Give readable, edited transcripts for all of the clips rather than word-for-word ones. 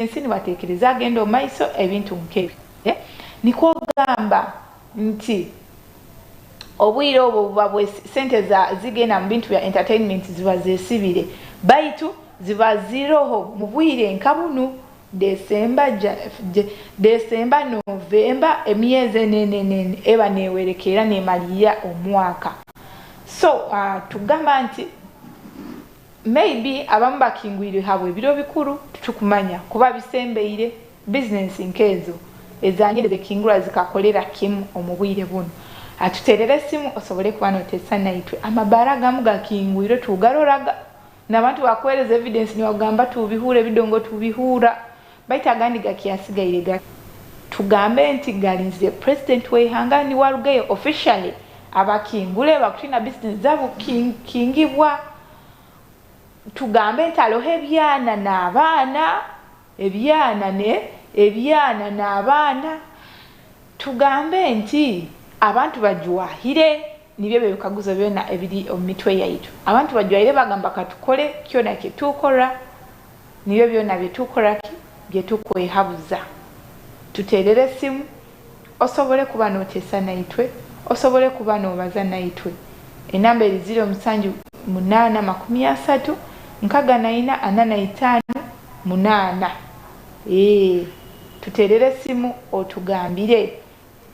ensini batekereza agenda omaiso ebintu nkebyo niko gamba nti obwire obwo buba bwe sente zigenda mu bintu bya entertainment ziba zesibire baitu ziba ziroho mu bwire nkabunu Desemba Novemba emyezi enene eba newerekera nemalira omwaka. So tugamba nti maybe abamu bakingwire habwe biro bikuru tukumanya kuba bisembeire business nkezo ezangire bekingura zikakolera kimu omubwire buno atuterere simu osobole kuba notesa naitwe amabara gamu gakingwire tugaroraga nabantu bakwereza evidence ni wagamba tubihure bidongo tubihura baita gandi gakiasigaire ga tugambe nti galinze president we hangani warugayo officially abakingule bakutina business zabo kingibwa tugambe nti alohe byana n'abaana ebyana n'abaana tugambe nti abantu bajwahire nibyo bekaguza byona ebiri omitwe yaitu abantu bajwahire bagamba katukole kyona kitukora nibyo byona bitukora byetukwehabuza tuterere simu osobole kuba notesa naitwe osobole kuba nobaza naitwe enamba eri 0883 945 tuterere simu otugambire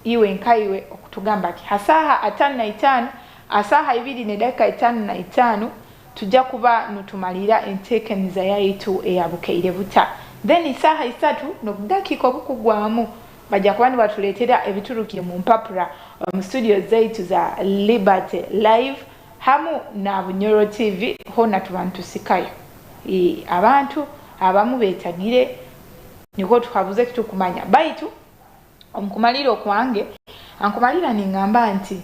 iwe nkaiwe okutugamba ati hasaha 5:05 asaha 2:55 tujja kuba nutumalira entekeniza yaitu eyabukeire buta then isaha 3 nokudakika obukugwamu bajja kubani batuletera ebiturukiye mu mpapura mu studio zaitu za Liberty Live hamu na Bunyoro TV hona tubantu sikayo abantu abamu betagire niko tukabuze kitukumanya baitu omukumaliro kwange ankumalira ningamba nti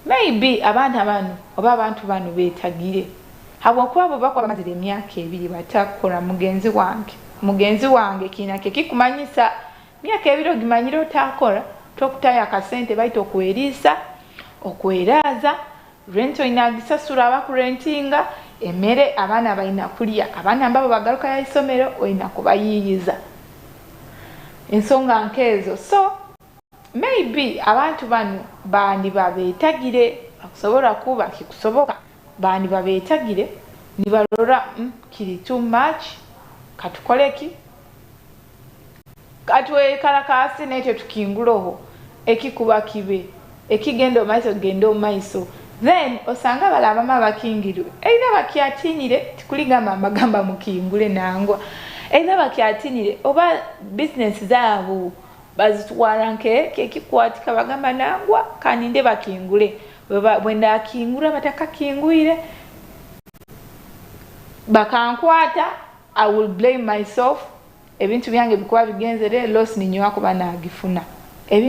maybe abantu bano betagire habwa kwabo bakwa mazire emyaka 2 batakora mugenzi wange kinake kikumanyisa myaka 2 gimanyiro takora tokutaya akasente baito kwerisa okweraza rento inagisasura abakurentinga emere abana baina kulia abana ambabo bagaruka ya isomero oina kubayiyiza ensonga nkezo so maybe abantu bano bandi babetagire akusobora kuba kikusoboka bandi babetagire nibalora kiri too much katukoleki katwe kalakasi nete tukinguloho ekikuba kibe ekigendo maiso then osanga balabama bakingirwe eina bakyatinire tikuligamba magamba mukingule nangwa eina bakyatinire oba business zaabo bazitwara nke kekikwatika bagamba nangwa kaninde bakingule bwenda akingura batakakingwire bakankwata I will blame myself ebintu byange bikuba bigenzere loss ninyo akuba nagifuna ebintu